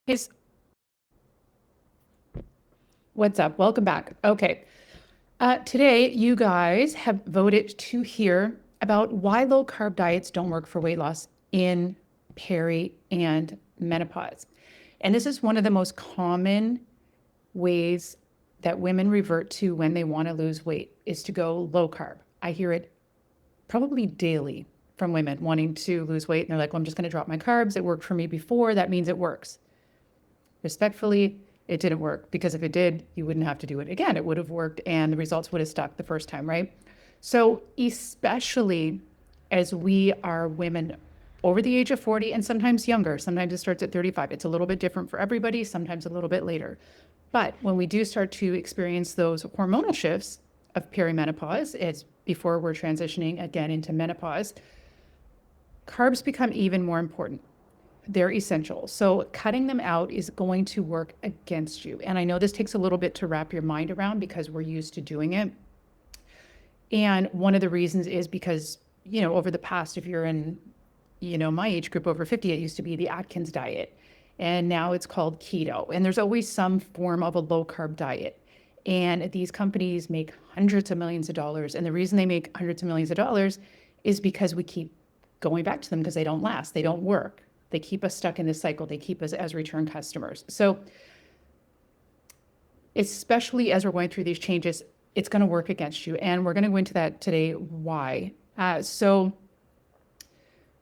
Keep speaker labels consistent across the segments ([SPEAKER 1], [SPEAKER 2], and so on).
[SPEAKER 1] Hey, what's up? Welcome back. Okay. Today, you guys have voted to hear about why low carb diets don't work for weight loss in peri and menopause. And this is one of the most common ways that women revert to when they want to lose weight is to go low carb. I hear it probably daily from women wanting to lose weight. And they're like, well, I'm just going to drop my carbs. It worked for me before. That means it works. Respectfully, it didn't work because if it did, you wouldn't have to do it again. It would have worked and the results would have stuck the first time, right? So, especially as we are women over the age of 40 and sometimes younger, sometimes it starts at 35. It's a little bit different for everybody, sometimes a little bit later. But when we do start to experience those hormonal shifts of perimenopause, it's before we're transitioning again into menopause, carbs become even more important. They're essential. So cutting them out is going to work against you. And I know this takes a little bit to wrap your mind around because we're used to doing it. And one of the reasons is because, over the past, if you're in, my age group over 50, it used to be the Atkins diet. And now it's called keto. And there's always some form of a low carb diet. And these companies make hundreds of millions of dollars. And the reason they make hundreds of millions of dollars is because we keep going back to them because they don't last, they don't work. They keep us stuck in this cycle. They keep us as return customers. So especially as we're going through these changes, it's going to work against you. And we're going to go into that today, why. So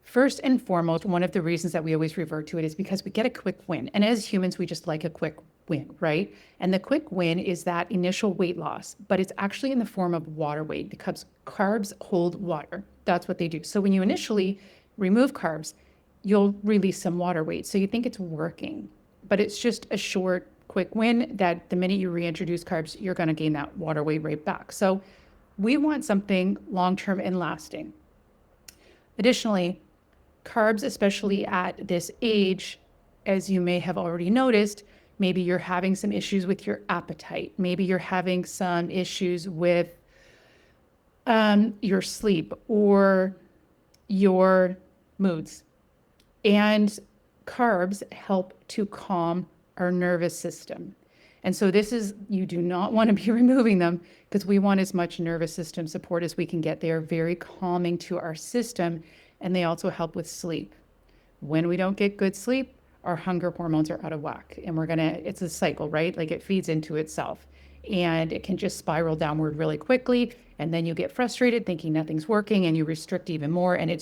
[SPEAKER 1] first and foremost, one of the reasons that we always revert to it is because we get a quick win. And as humans, we just like a quick win, right? And the quick win is that initial weight loss, but it's actually in the form of water weight because carbs hold water. That's what they do. So when you initially remove carbs, you'll release some water weight. So you think it's working, but it's just a short, quick win that the minute you reintroduce carbs, you're going to gain that water weight right back. So we want something long-term and lasting. Additionally, carbs, especially at this age, as you may have already noticed, maybe you're having some issues with your appetite. Maybe you're having some issues with your sleep or your moods. And carbs help to calm our nervous system. And so you do not want to be removing them because we want as much nervous system support as we can get. They are very calming to our system, and they also help with sleep. When we don't get good sleep, our hunger hormones are out of whack, and it's a cycle, right? Like it feeds into itself, and it can just spiral downward really quickly. And then you get frustrated thinking nothing's working, and you restrict even more, and it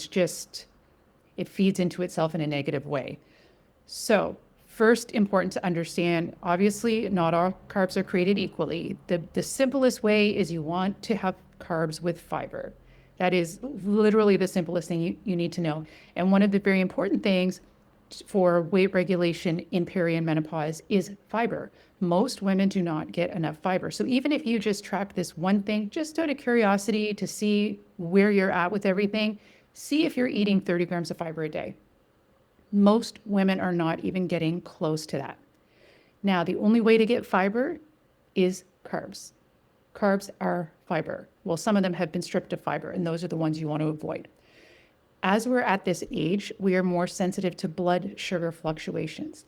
[SPEAKER 1] feeds into itself in a negative way. So first, important to understand, obviously, not all carbs are created equally. The simplest way is you want to have carbs with fiber. That is literally the simplest thing you need to know. And one of the very important things for weight regulation in peri and menopause is fiber. Most women do not get enough fiber. So even if you just track this one thing, just out of curiosity to see where you're at with everything, see if you're eating 30 grams of fiber a day. Most women are not even getting close to that. Now, the only way to get fiber is carbs. Carbs are fiber. Well, some of them have been stripped of fiber, and those are the ones you want to avoid. As we're at this age, we are more sensitive to blood sugar fluctuations.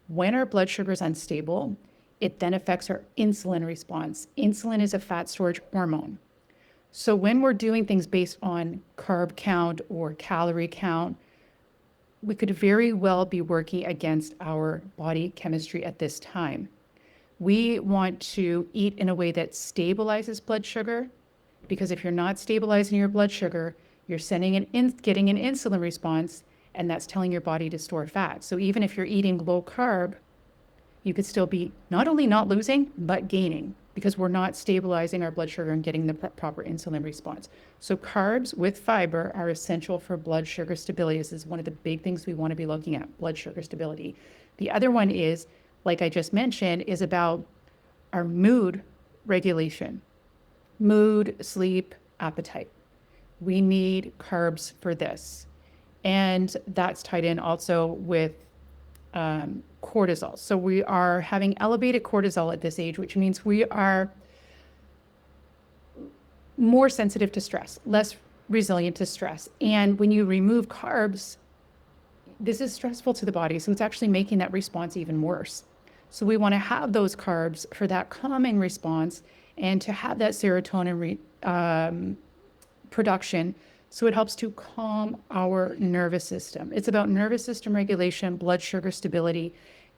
[SPEAKER 1] When our blood sugar is unstable, it then affects our insulin response. Insulin is a fat storage hormone. So when we're doing things based on carb count or calorie count, we could very well be working against our body chemistry at this time. We want to eat in a way that stabilizes blood sugar, because if you're not stabilizing your blood sugar, you're getting an insulin response, and that's telling your body to store fat. So even if you're eating low carb, you could still be not only not losing, but gaining, because we're not stabilizing our blood sugar and getting the proper insulin response. So carbs with fiber are essential for blood sugar stability. This is one of the big things we want to be looking at, blood sugar stability. The other one is, like I just mentioned, is about our mood regulation, mood, sleep, appetite. We need carbs for this. And that's tied in also with cortisol. So we are having elevated cortisol at this age, which means we are more sensitive to stress, less resilient to stress. And when you remove carbs, this is stressful to the body. So it's actually making that response even worse. So we want to have those carbs for that calming response and to have that serotonin production. So it helps to calm our nervous system. It's about nervous system regulation, blood sugar stability,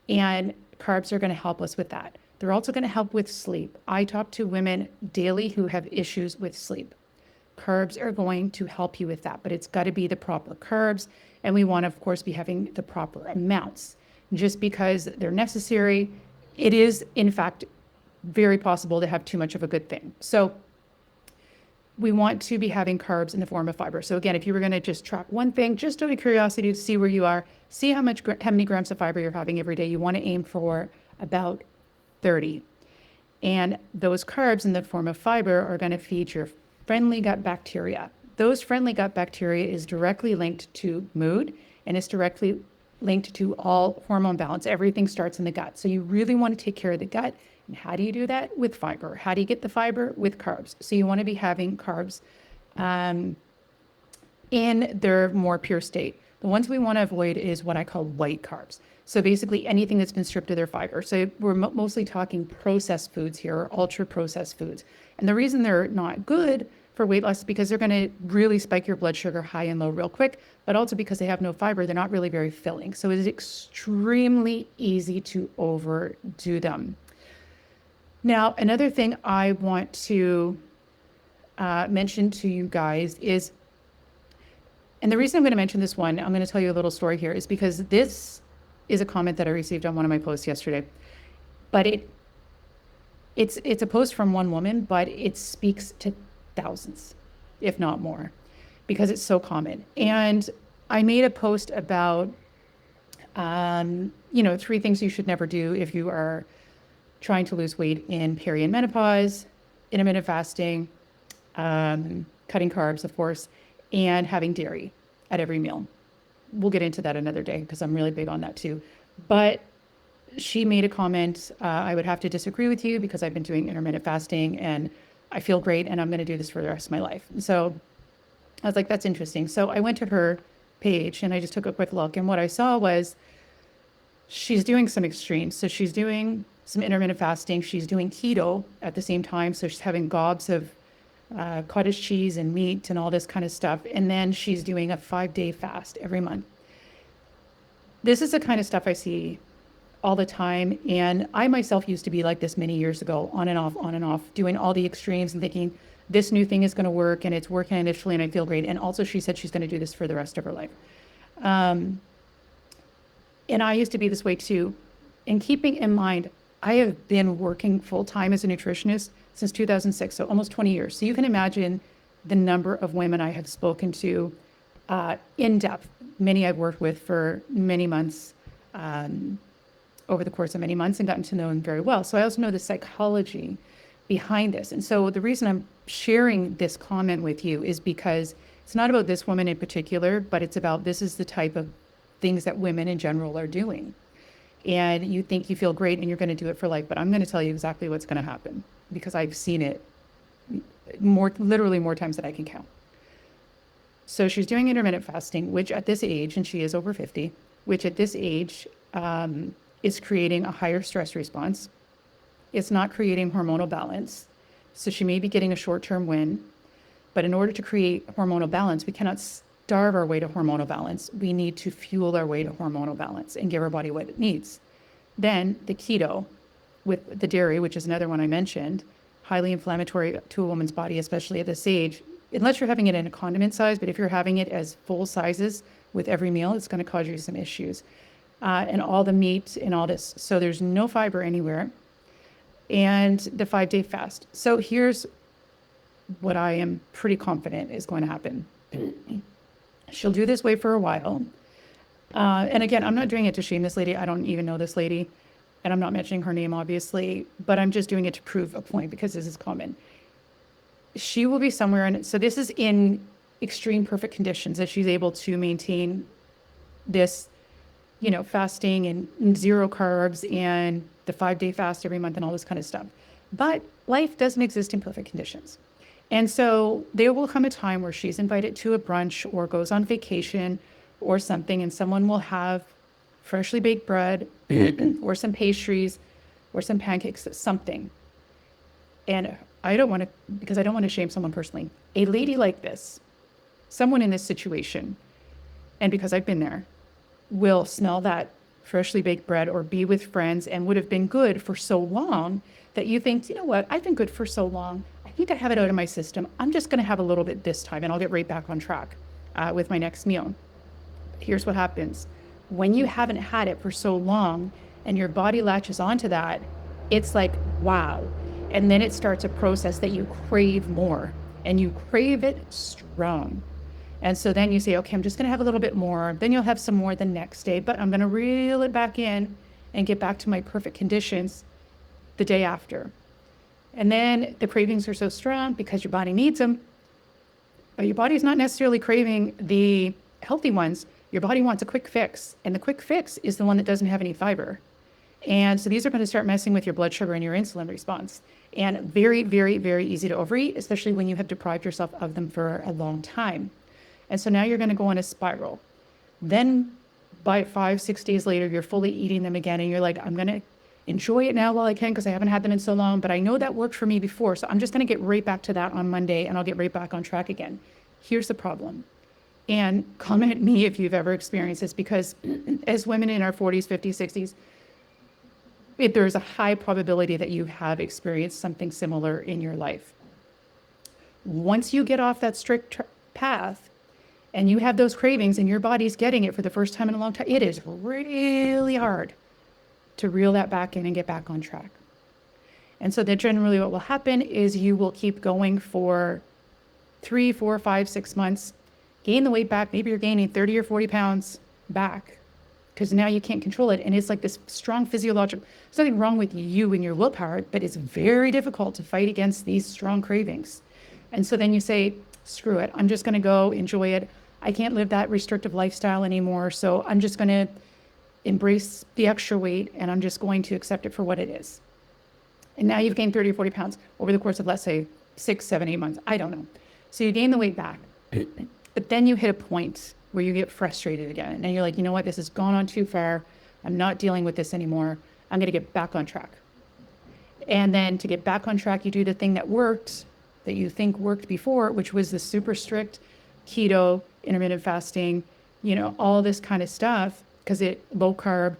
[SPEAKER 1] and carbs are going to help us with that. They're also going to help with sleep. I talk to women daily who have issues with sleep. Carbs are going to help you with that, but it's got to be the proper carbs. And we want to, of course, be having the proper amounts. Just because they're necessary, it is, in fact, very possible to have too much of a good thing. So we want to be having carbs in the form of fiber. So again, if you were going to just track one thing, just out of curiosity to see where you are, see how many grams of fiber you're having every day. You want to aim for about 30. And those carbs in the form of fiber are going to feed your friendly gut bacteria. Those friendly gut bacteria is directly linked to mood, and it's directly linked to all hormone balance. Everything starts in the gut. So you really want to take care of the gut. And how do you do that? With fiber. How do you get the fiber? With carbs. So you want to be having carbs in their more pure state. The ones we want to avoid is what I call white carbs. So basically anything that's been stripped of their fiber. So we're mostly talking processed foods here, or ultra processed foods. And the reason they're not good for weight loss is because they're going to really spike your blood sugar high and low real quick, but also because they have no fiber, they're not really very filling. So it is extremely easy to overdo them. Now, another thing I want to mention to you guys is, and the reason I'm going to mention this one, I'm going to tell you a little story here, is because this is a comment that I received on one of my posts yesterday. But it's a post from one woman, but it speaks to thousands, if not more, because it's so common. And I made a post about, 3 things you should never do if you are trying to lose weight in perimenopause, intermittent fasting, cutting carbs, of course, and having dairy at every meal. We'll get into that another day because I'm really big on that too. But she made a comment, I would have to disagree with you because I've been doing intermittent fasting and I feel great and I'm going to do this for the rest of my life. So I was like, that's interesting. So I went to her page and I just took a quick look. And what I saw was she's doing some extremes. So she's doing some intermittent fasting. She's doing keto at the same time. So she's having gobs of cottage cheese and meat and all this kind of stuff. And then she's doing a 5-day fast every month. This is the kind of stuff I see all the time. And I myself used to be like this many years ago, on and off, doing all the extremes and thinking this new thing is going to work and it's working initially and I feel great. And also she said she's going to do this for the rest of her life. And I used to be this way too. And keeping in mind, I have been working full-time as a nutritionist since 2006, so almost 20 years. So you can imagine the number of women I have spoken to in depth. Many I've worked with for many months, over the course of many months, and gotten to know them very well. So I also know the psychology behind this. And so the reason I'm sharing this comment with you is because it's not about this woman in particular, but it's about this is the type of things that women in general are doing. And you think you feel great and you're going to do it for life, but I'm going to tell you exactly what's going to happen because I've seen it literally more times than I can count. So she's doing intermittent fasting, which at this age, and she is over 50, which at this age is creating a higher stress response. It's not creating hormonal balance. So she may be getting a short-term win, but in order to create hormonal balance, we cannot starve our way to hormonal balance. We need to fuel our way to hormonal balance and give our body what it needs. Then the keto with the dairy, which is another one I mentioned, highly inflammatory to a woman's body, especially at this age, unless you're having it in a condiment size, but if you're having it as full sizes with every meal, it's going to cause you some issues. And all the meat and all this. So there's no fiber anywhere. And the 5-day fast. So here's what I am pretty confident is going to happen. She'll do this way for a while. And again, I'm not doing it to shame this lady. I don't even know this lady. And I'm not mentioning her name, obviously. But I'm just doing it to prove a point because this is common. She will be somewhere in, so this is in extreme perfect conditions that she's able to maintain this, fasting and 0 carbs and the 5-day fast every month and all this kind of stuff. But life doesn't exist in perfect conditions. And so there will come a time where she's invited to a brunch or goes on vacation or something, and someone will have freshly baked bread or some pastries or some pancakes, something. And I don't want to, because I don't want to shame someone personally. A lady like this, someone in this situation, and because I've been there, will smell that freshly baked bread or be with friends and would have been good for so long that you think, you know what, I've been good for so long. I need to have it out of my system. I'm just going to have a little bit this time and I'll get right back on track with my next meal. Here's what happens. When you haven't had it for so long and your body latches onto that, it's like, wow. And then it starts a process that you crave more, and you crave it strong. And so then you say, okay, I'm just going to have a little bit more. Then you'll have some more the next day, but I'm going to reel it back in and get back to my perfect conditions the day after. And then the cravings are so strong because your body needs them, but your body's not necessarily craving the healthy ones. Your body wants a quick fix, and the quick fix is the one that doesn't have any fiber. And so these are going to start messing with your blood sugar and your insulin response. And very, very, very easy to overeat, especially when you have deprived yourself of them for a long time. And so now you're going to go on a spiral. Then by 5-6 days later, you're fully eating them again. And you're like, I'm going to enjoy it now while I can because I haven't had them in so long. But I know that worked for me before. So I'm just going to get right back to that on Monday and I'll get right back on track again. Here's the problem. And comment at me if you've ever experienced this, because as women in our 40s, 50s, 60s, there's a high probability that you have experienced something similar in your life. Once you get off that strict path and you have those cravings and your body's getting it for the first time in a long time, it is really hard to reel that back in and get back on track. And so then generally what will happen is you will keep going for 3, 4, 5, 6 months, gain the weight back. Maybe you're gaining 30 or 40 pounds back because now you can't control it. And it's like this strong physiological, there's nothing wrong with you and your willpower, but it's very difficult to fight against these strong cravings. And so then you say, screw it. I'm just going to go enjoy it. I can't live that restrictive lifestyle anymore. So I'm just going to embrace the extra weight and I'm just going to accept it for what it is. And now you've gained 30 or 40 pounds over the course of, let's say, 6, 7, 8 months. I don't know. So you gain the weight back. But then you hit a point where you get frustrated again. And you're like, you know what? This has gone on too far. I'm not dealing with this anymore. I'm going to get back on track. And then to get back on track, you do the thing that worked, that you think worked before, which was the super strict keto, intermittent fasting, all this kind of stuff, because low carb,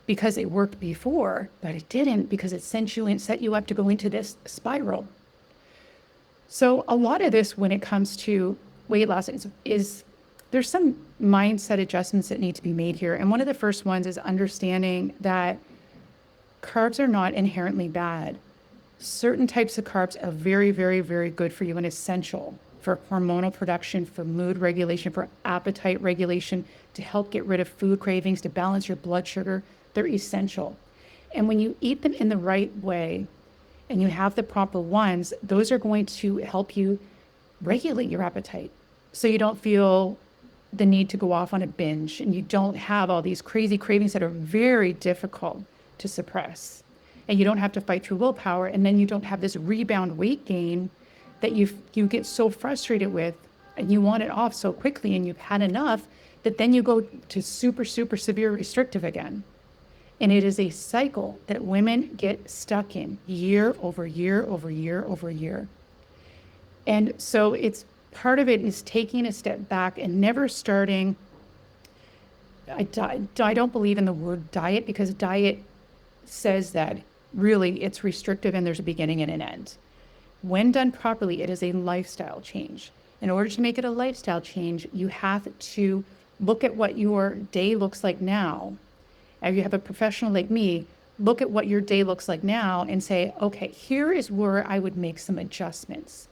[SPEAKER 1] because it worked before, but it didn't because it sent you and set you up to go into this spiral. So a lot of this, when it comes to weight loss, is there's some mindset adjustments that need to be made here. And one of the first ones is understanding that carbs are not inherently bad. Certain types of carbs are very, very, very good for you and essential for hormonal production, for mood regulation, for appetite regulation, to help get rid of food cravings, to balance your blood sugar. They're essential. And when you eat them in the right way and you have the proper ones, those are going to help you regulate your appetite so you don't feel the need to go off on a binge and you don't have all these crazy cravings that are very difficult to suppress. And you don't have to fight through willpower, and then you don't have this rebound weight gain that you get so frustrated with and you want it off so quickly and you've had enough that then you go to super, super severe restrictive again. And it is a cycle that women get stuck in year over year over year over year. And so it's part of it is taking a step back and never starting. I don't believe in the word diet because diet says that really it's restrictive and there's a beginning and an end. When done properly, it is a lifestyle change. In order to make it a lifestyle change, you have to look at what your day looks like now. If you have a professional like me, look at what your day looks like now and say, okay, here is where I would make some adjustments.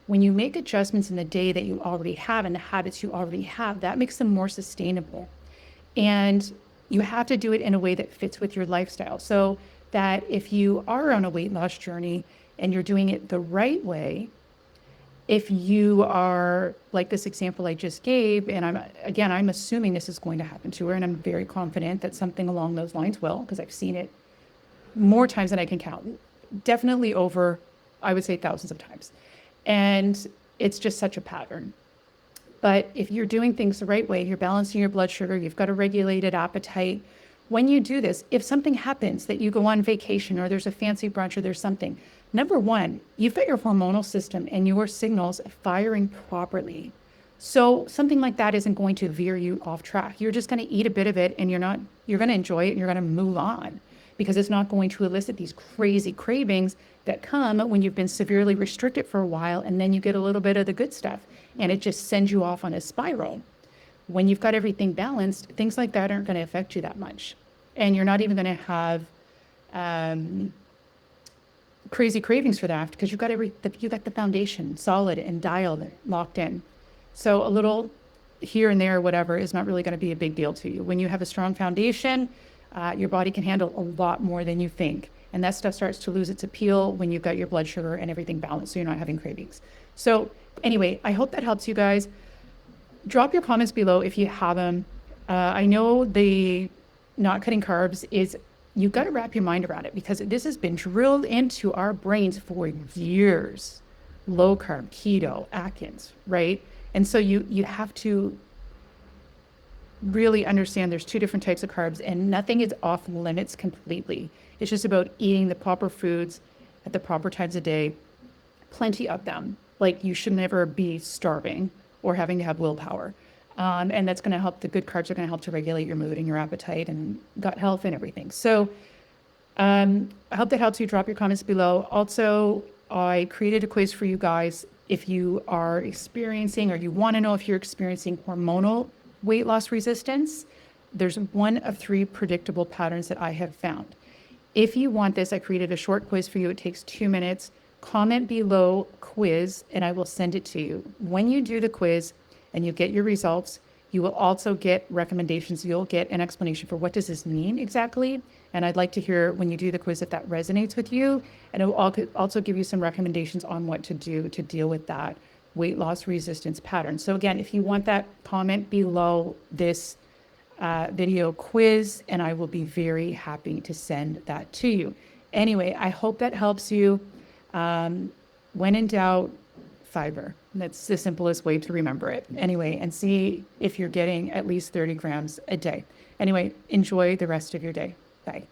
[SPEAKER 1] When you make adjustments in the day that you already have and the habits you already have, that makes them more sustainable. And you have to do it in a way that fits with your lifestyle. So that if you are on a weight loss journey and you're doing it the right way, if you are like this example I just gave, and I'm assuming this is going to happen to her, and I'm very confident that something along those lines will, because I've seen it more times than I can count, definitely over, I would say, thousands of times. And it's just such a pattern. But if you're doing things the right way, you're balancing your blood sugar, you've got a regulated appetite. When you do this, if something happens that you go on vacation or there's a fancy brunch or there's something, number one, you've got your hormonal system and your signals firing properly. So something like that isn't going to veer you off track. You're just going to eat a bit of it and you're going to enjoy it and you're going to move on because it's not going to elicit these crazy cravings that come when you've been severely restricted for a while and then you get a little bit of the good stuff and it just sends you off on a spiral. When you've got everything balanced, things like that aren't going to affect you that much. And you're not even going to have crazy cravings for that because you've got the foundation solid and dialed, locked in. So a little here and there, whatever, is not really going to be a big deal to you. When you have a strong foundation, your body can handle a lot more than you think. And that stuff starts to lose its appeal when you've got your blood sugar and everything balanced, so you're not having cravings. So anyway, I hope that helps you guys. Drop your comments below if you have them. I know the not cutting carbs is, you've got to wrap your mind around it because this has been drilled into our brains for years. Low carb, keto, Atkins, right? And so you have to really understand there's two different types of carbs and nothing is off limits completely. It's just about eating the proper foods at the proper times of day, plenty of them. Like you should never be starving or having to have willpower. And that's going to help, the good carbs are going to help to regulate your mood and your appetite and gut health and everything. So I hope that helps you. Drop your comments below. Also, I created a quiz for you guys. If you are experiencing or you want to know if you're experiencing hormonal weight loss resistance, there's one of 3 predictable patterns that I have found. If you want this, I created a short quiz for you. It takes 2 minutes. Comment below quiz and I will send it to you. When you do the quiz and you get your results, you will also get recommendations. You'll get an explanation for what does this mean exactly. And I'd like to hear when you do the quiz if that resonates with you. And it will also give you some recommendations on what to do to deal with that weight loss resistance pattern. So again, if you want that, comment below this video quiz and I will be very happy to send that to you. Anyway, I hope that helps you. When in doubt, fiber. That's the simplest way to remember it. Anyway, and see if you're getting at least 30 grams a day. Anyway, enjoy the rest of your day. Bye.